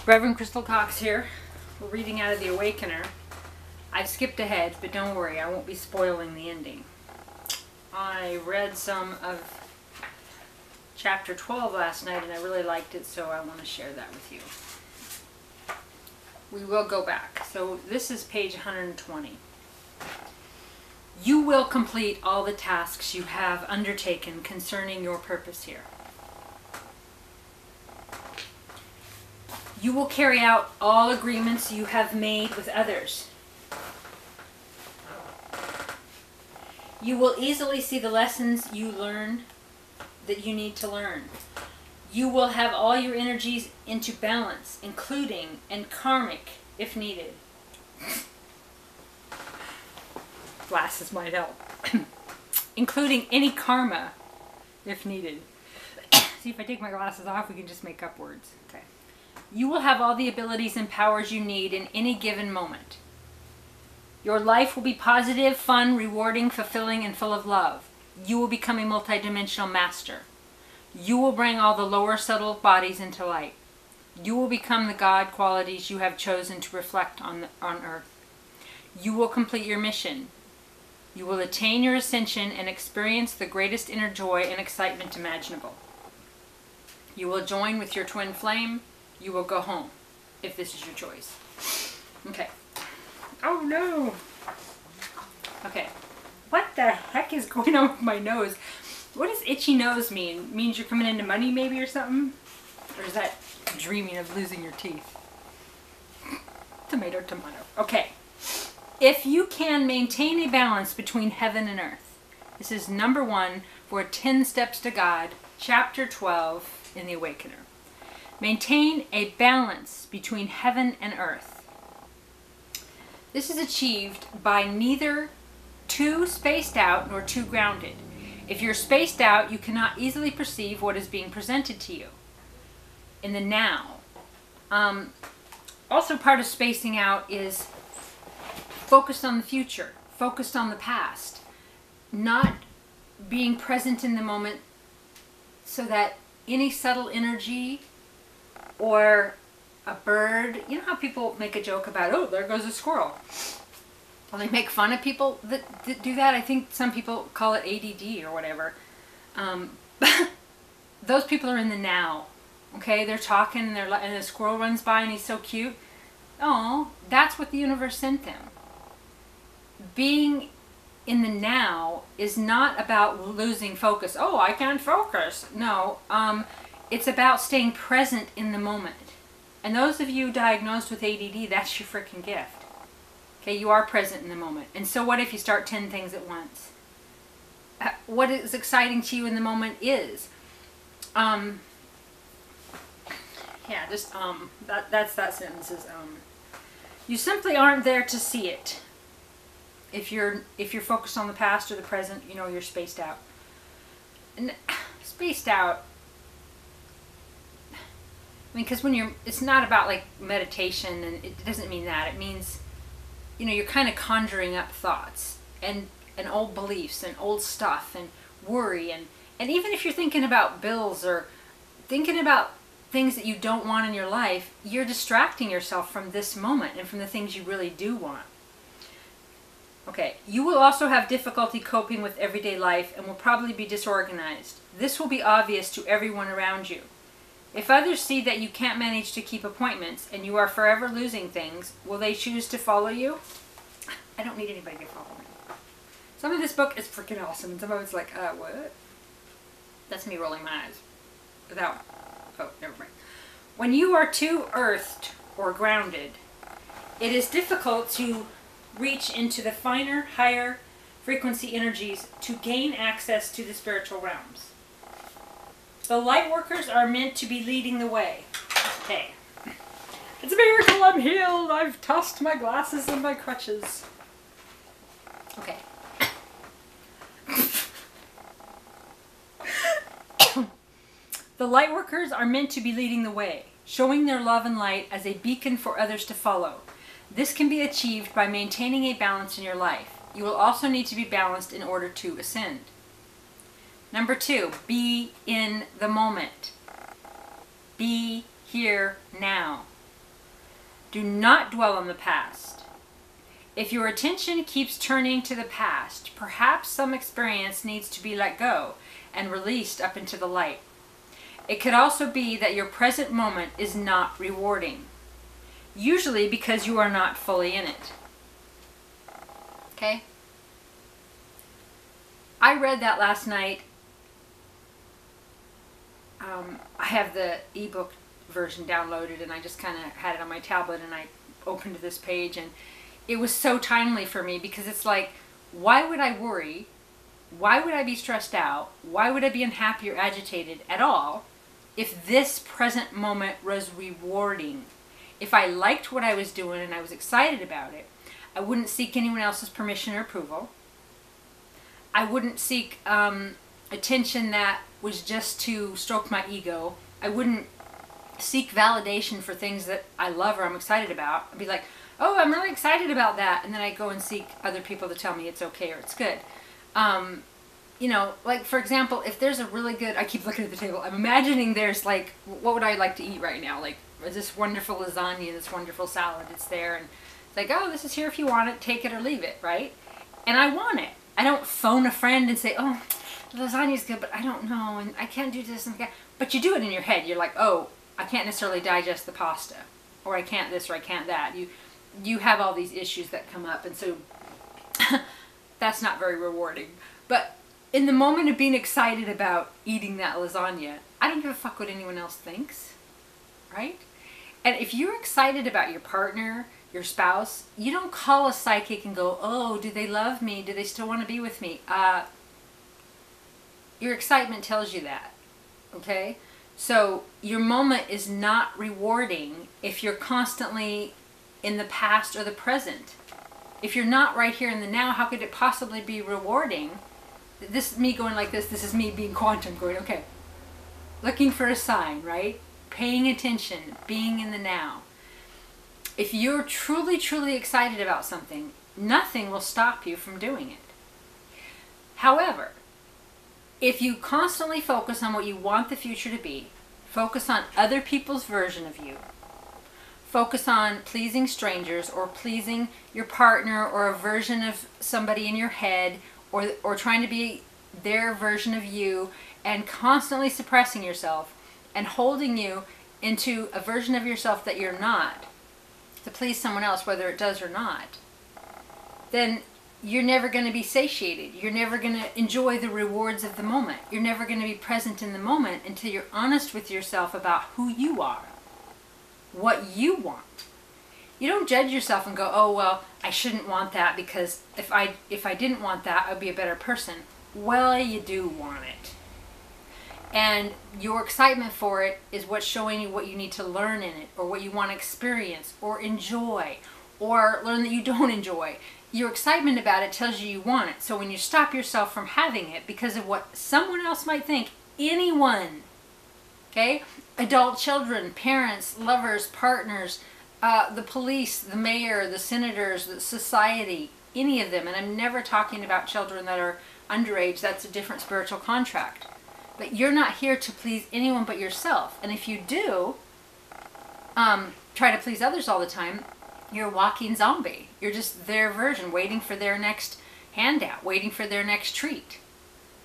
Reverend Crystal Cox here. We're reading out of the Awakener. I skipped ahead, but don't worry, I won't be spoiling the ending. I read some of chapter 12 last night and I really liked it, so I want to share that with you. We will go back. So this is page 120. You will complete all the tasks you have undertaken concerning your purpose here. You will carry out all agreements you have made with others. You will easily see the lessons you learn that you need to learn. You will have all your energies into balance, including and karmic if needed. Glasses might help. Including any karma if needed. See, if I take my glasses off, we can just make up words. Okay. You will have all the abilities and powers you need in any given moment. Your life will be positive, fun, rewarding, fulfilling, and full of love. You will become a multidimensional master. You will bring all the lower subtle bodies into light. You will become the God qualities you have chosen to reflect on earth. You will complete your mission. You will attain your ascension and experience the greatest inner joy and excitement imaginable. You will join with your twin flame. You will go home, if this is your choice. Okay. Oh no! Okay. What the heck is going on with my nose? What does itchy nose mean? It means you're coming into money maybe or something? Or is that dreaming of losing your teeth? Tomato, tomato. Okay. If you can maintain a balance between heaven and earth. This is number 1 for 10 Steps to God, chapter 12 in the Awakener. Maintain a balance between heaven and earth. This is achieved by neither too spaced out nor too grounded. If you're spaced out, you cannot easily perceive what is being presented to you in the now. Also, part of spacing out is focused on the future, focused on the past, not being present in the moment so that any subtle energy or a bird, you know how people make a joke about, oh, there goes a squirrel. Well, they make fun of people that do that. I think some people call it ADD or whatever. Those people are in the now. Okay, they're talking and the squirrel runs by and he's so cute. Oh, that's what the universe sent them. Being in the now is not about losing focus. Oh, I can't focus. No, it's about staying present in the moment. And those of you diagnosed with ADD, that's your freaking gift. Okay, you are present in the moment. And so what if you start 10 things at once? What is exciting to you in the moment is, that's that sentence is, you simply aren't there to see it. If you're focused on the past or the present, you know, you're spaced out. And spaced out, I mean, because it's not about like meditation, and it doesn't mean that. It means, you know, you're kind of conjuring up thoughts and old beliefs and old stuff and worry and even if you're thinking about bills or thinking about things that you don't want in your life, you're distracting yourself from this moment and from the things you really do want. Okay, you will also have difficulty coping with everyday life and will probably be disorganized. This will be obvious to everyone around you. If others see that you can't manage to keep appointments and you are forever losing things, will they choose to follow you? I don't need anybody to follow me. Some of this book is freaking awesome, and some of it's like, what? That's me rolling my eyes. Without, oh, never mind. When you are too earthed or grounded, it is difficult to reach into the finer, higher frequency energies to gain access to the spiritual realms. The light workers are meant to be leading the way. Okay. It's a miracle I'm healed. I've tossed my glasses and my crutches. Okay. The light workers are meant to be leading the way, showing their love and light as a beacon for others to follow. This can be achieved by maintaining a balance in your life. You will also need to be balanced in order to ascend. Number 2, be in the moment. Be here now. Do not dwell on the past. If your attention keeps turning to the past, perhaps some experience needs to be let go and released up into the light. It could also be that your present moment is not rewarding, usually because you are not fully in it. Okay? I read that last night. I have the ebook version downloaded, and I just kind of had it on my tablet, and I opened this page, and it was so timely for me, because it's like, why would I worry? Why would I be stressed out? Why would I be unhappy or agitated at all if this present moment was rewarding? If I liked what I was doing and I was excited about it, I wouldn't seek anyone else's permission or approval. I wouldn't seek attention that was just to stroke my ego. I wouldn't seek validation for things that I love or I'm excited about. I'd be like, oh, I'm really excited about that. And then I go and seek other people to tell me it's okay or it's good. You know, like, for example, if there's a really good, I keep looking at the table, I'm imagining there's like, what would I like to eat right now? Like, this wonderful lasagna, this wonderful salad, it's there. And it's like, oh, this is here if you want it, take it or leave it, right? And I want it. I don't phone a friend and say, oh, the lasagna's good, but I don't know, and I can't do this and that. But you do it in your head. You're like, oh, I can't necessarily digest the pasta, or I can't this, or I can't that. You have all these issues that come up, and so that's not very rewarding. But in the moment of being excited about eating that lasagna, I don't give a fuck what anyone else thinks, right? And if you're excited about your partner, your spouse, you don't call a psychic and go, oh, do they love me? Do they still want to be with me? Your excitement tells you that, okay? So your moment is not rewarding if you're constantly in the past or the present. If you're not right here in the now, how could it possibly be rewarding? This is me going like this is me being quantum, going, okay, looking for a sign, right? Paying attention, being in the now. If you're truly, truly excited about something, nothing will stop you from doing it. However, if you constantly focus on what you want the future to be, focus on other people's version of you, focus on pleasing strangers or pleasing your partner or a version of somebody in your head, or trying to be their version of you, and constantly suppressing yourself and holding you into a version of yourself that you're not, to please someone else, whether it does or not, then you're never going to be satiated. You're never going to enjoy the rewards of the moment. You're never going to be present in the moment until you're honest with yourself about who you are, what you want. You don't judge yourself and go, oh, well, I shouldn't want that because if I didn't want that, I'd be a better person. Well, you do want it. And your excitement for it is what's showing you what you need to learn in it, or what you want to experience or enjoy, or learn that you don't enjoy. Your excitement about it tells you want it. So when you stop yourself from having it because of what someone else might think, anyone, okay? Adult children, parents, lovers, partners, the police, the mayor, the senators, the society, any of them. And I'm never talking about children that are underage. That's a different spiritual contract. But you're not here to please anyone but yourself. And if you do try to please others all the time, you're a walking zombie. You're just their version, waiting for their next handout, waiting for their next treat,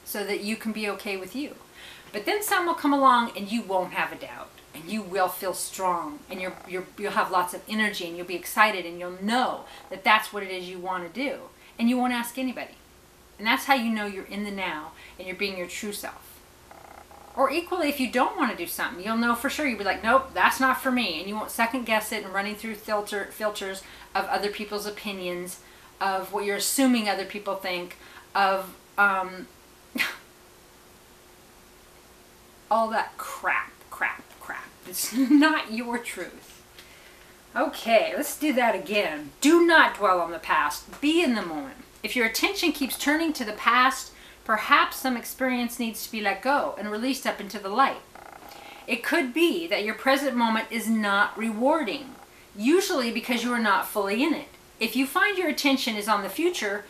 so that you can be okay with you. But then some will come along and you won't have a doubt, and you will feel strong, and you'll have lots of energy, and you'll be excited, and you'll know that that's what it is you want to do, and you won't ask anybody. And that's how you know you're in the now and you're being your true self. Or equally, if you don't want to do something, you'll know for sure. You'll be like, nope, that's not for me. And you won't second guess it and running through filters of other people's opinions, of what you're assuming other people think, of all that crap. It's not your truth. Okay, let's do that again. Do not dwell on the past. Be in the moment. If your attention keeps turning to the past, perhaps some experience needs to be let go and released up into the light. It could be that your present moment is not rewarding, usually because you are not fully in it. If you find your attention is on the future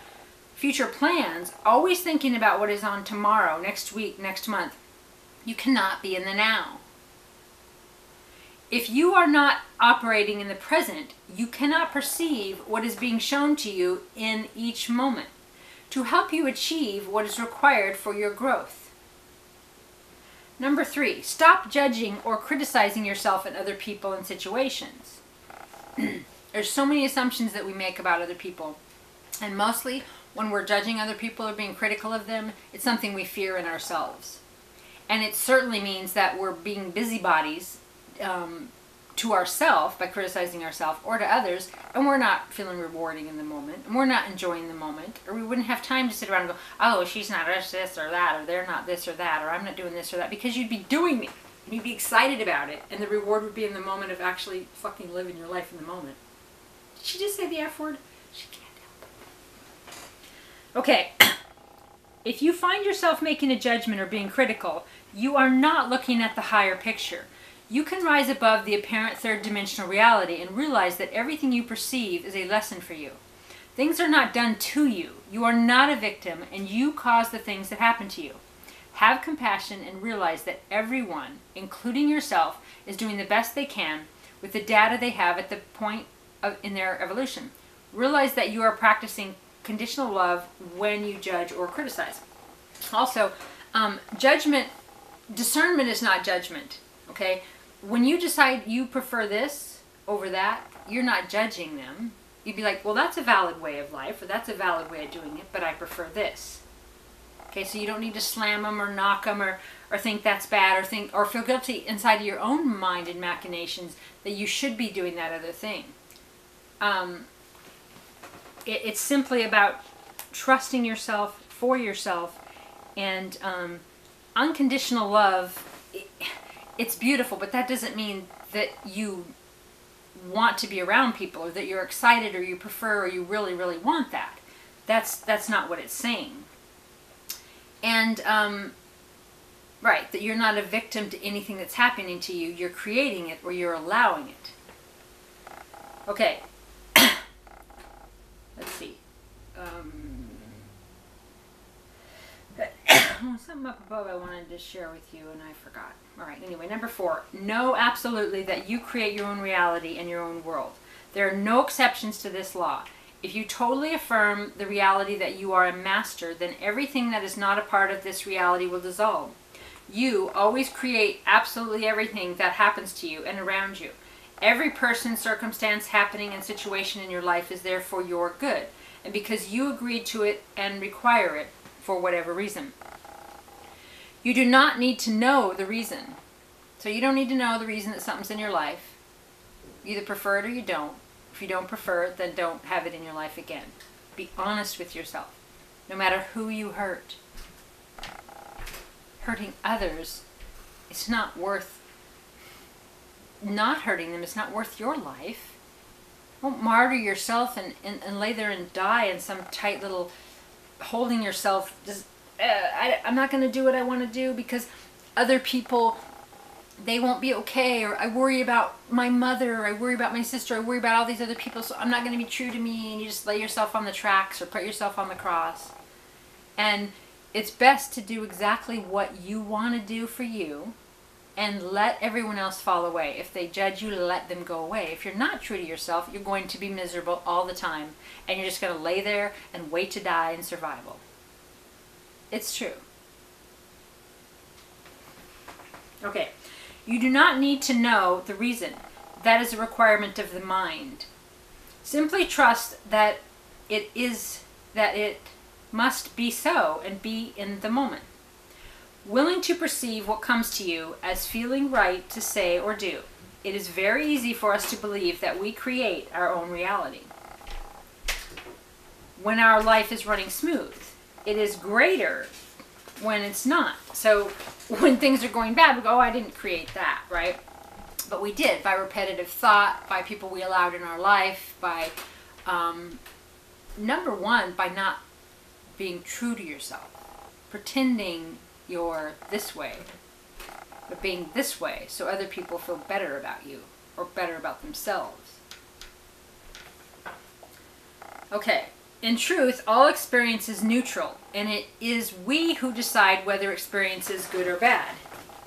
plans, always thinking about what is on tomorrow, next week, next month, you cannot be in the now. If you are not operating in the present, you cannot perceive what is being shown to you in each moment to help you achieve what is required for your growth. Number 3, stop judging or criticizing yourself and other people and situations. There's so many assumptions that we make about other people. And mostly, when we're judging other people or being critical of them, it's something we fear in ourselves. And it certainly means that we're being busybodies to ourselves by criticizing ourselves or to others, and we're not feeling rewarding in the moment, and we're not enjoying the moment, or we wouldn't have time to sit around and go, oh, she's not this or that, or they're not this or that, or I'm not doing this or that, because you'd be doing it, and you'd be excited about it, and the reward would be in the moment of actually fucking living your life in the moment. Did she just say the F word? She can't help it. Okay. If you find yourself making a judgment or being critical, you are not looking at the higher picture. You can rise above the apparent third-dimensional reality and realize that everything you perceive is a lesson for you. Things are not done to you. You are not a victim, and you cause the things that happen to you. Have compassion and realize that everyone, including yourself, is doing the best they can with the data they have at the point in their evolution. Realize that you are practicing conditional love when you judge or criticize. Also, discernment is not judgment, okay? When you decide you prefer this over that, you're not judging them. You'd be like, well, that's a valid way of life, or that's a valid way of doing it, but I prefer this. Okay, so you don't need to slam them or knock them or think that's bad or feel guilty inside of your own mind and machinations that you should be doing that other thing. It's simply about trusting yourself for yourself, and unconditional love. It's beautiful, but that doesn't mean that you want to be around people or that you're excited or you prefer or you really, really want that. That's not what it's saying. And, right, that you're not a victim to anything that's happening to you. You're creating it or you're allowing it. Okay. Let's see. Something up above I wanted to share with you and I forgot. Alright, anyway, number 4. Know absolutely that you create your own reality and your own world. There are no exceptions to this law. If you totally affirm the reality that you are a master, then everything that is not a part of this reality will dissolve. You always create absolutely everything that happens to you and around you. Every person, circumstance, happening, and situation in your life is there for your good, and because you agreed to it and require it for whatever reason. You do not need to know the reason. So you don't need to know the reason that something's in your life. You either prefer it or you don't. If you don't prefer it, then don't have it in your life again. Be honest with yourself. No matter who you hurt. Hurting others, it's not worth not hurting them. It's not worth your life. Don't martyr yourself and lay there and die in some tight little holding yourself. Just, I'm not going to do what I want to do because other people, they won't be okay, or I worry about my mother, or I worry about my sister, I worry about all these other people, so I'm not going to be true to me, and you just lay yourself on the tracks or put yourself on the cross. And it's best to do exactly what you want to do for you and let everyone else fall away. If they judge you, let them go away. If you're not true to yourself, you're going to be miserable all the time, and you're just going to lay there and wait to die in survival. It's true. Okay. You do not need to know the reason. That is a requirement of the mind. Simply trust that it must be so and be in the moment. Willing to perceive what comes to you as feeling right to say or do. It is very easy for us to believe that we create our own reality when our life is running smooth. It is greater when it's not. So when things are going bad, we go, oh, I didn't create that, right? But we did, by repetitive thought, by people we allowed in our life, by, number one, by not being true to yourself. Pretending you're this way, but being this way so other people feel better about you or better about themselves. Okay. In truth, all experience is neutral, and it is we who decide whether experience is good or bad.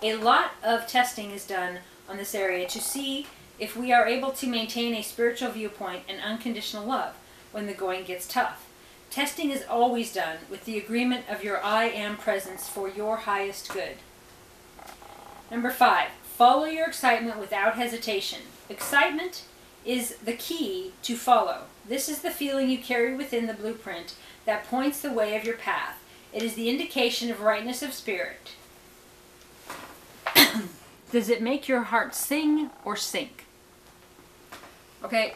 A lot of testing is done on this area to see if we are able to maintain a spiritual viewpoint and unconditional love when the going gets tough. Testing is always done with the agreement of your I am presence for your highest good. Number 5, follow your excitement without hesitation. Excitement is the key to follow. This is the feeling you carry within the blueprint that points the way of your path. It is the indication of rightness of spirit. Does it make your heart sing or sink? Okay,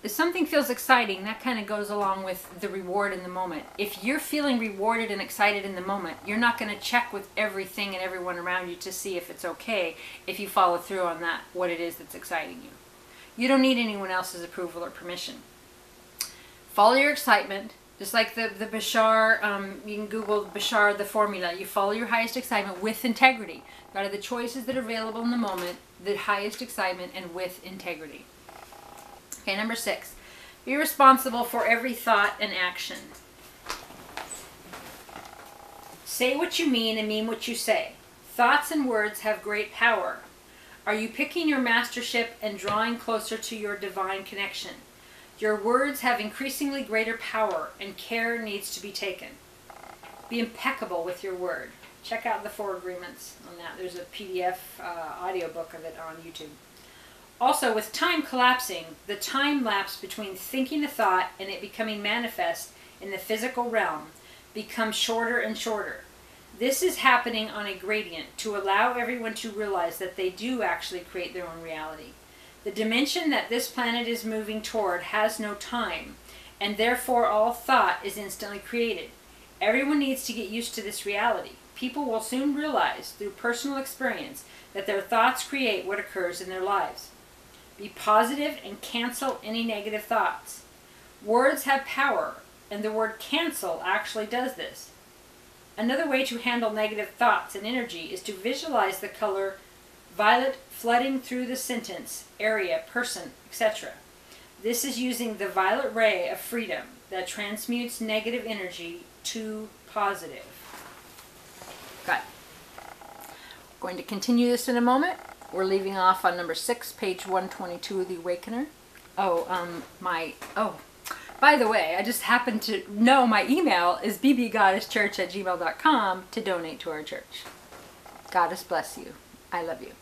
if something feels exciting, that kind of goes along with the reward in the moment. If you're feeling rewarded and excited in the moment, you're not going to check with everything and everyone around you to see if it's okay if you follow through on that, what it is that's exciting you. You don't need anyone else's approval or permission. Follow your excitement. Just like the Bashar, you can Google Bashar, the formula. You follow your highest excitement with integrity. That are the choices that are available in the moment, the highest excitement, and with integrity. Okay, number 6. Be responsible for every thought and action. Say what you mean and mean what you say. Thoughts and words have great power. Are you picking your mastership and drawing closer to your divine connection? Your words have increasingly greater power, and care needs to be taken. Be impeccable with your word. Check out the 4 agreements on that. There's a PDF audiobook of it on YouTube. Also, with time collapsing, the time lapse between thinking a thought and it becoming manifest in the physical realm becomes shorter and shorter. This is happening on a gradient to allow everyone to realize that they do actually create their own reality. The dimension that this planet is moving toward has no time, and therefore all thought is instantly created. Everyone needs to get used to this reality. People will soon realize through personal experience that their thoughts create what occurs in their lives. Be positive and cancel any negative thoughts. Words have power, and the word cancel actually does this. Another way to handle negative thoughts and energy is to visualize the color violet flooding through the sentence, area, person, etc. This is using the violet ray of freedom that transmutes negative energy to positive. Good. Going to continue this in a moment. We're leaving off on number 6, page 122 of the Awakener. By the way, I just happened to know my email is bbgoddesschurch@gmail.com to donate to our church. Goddess bless you. I love you.